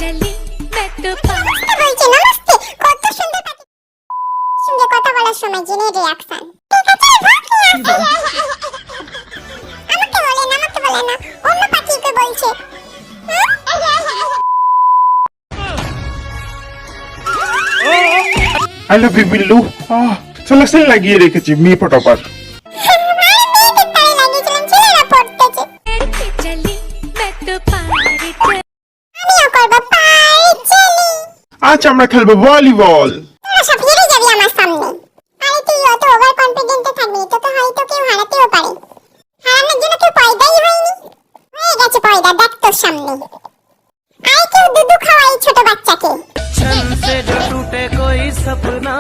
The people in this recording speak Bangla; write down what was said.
चली मैं तो नमस्ते বলছি নমস্তে কত সুন্দর পাখি সঙ্গে কথা বলার সময় জেনে রিঅ্যাকশন ঠিক আছে ভাগ নিয়ে আসো আমাকে বলে না অন্য পাখিকে বলছে I love you, बिल्लू। चला सेल লাগিয়ে রেখেছি মি পটাপার। আজ আমরা খেলবো ভলিবল। তোরা সব হেরে যাবি আমার সামনে। আরে তুই অত ওভার কনফিডেন্টে থাকবি তো হয়তো কেউ হারাতেও পারে। হারানোর জন্য কেউ পয়দাই হয়নি। হয়ে গেছে পয়দা দেখ তোর সামনে। আয় কেউ দুধ খাওয়াই ছোট বাচ্চাকে। छन से जो टूटे कोई सपना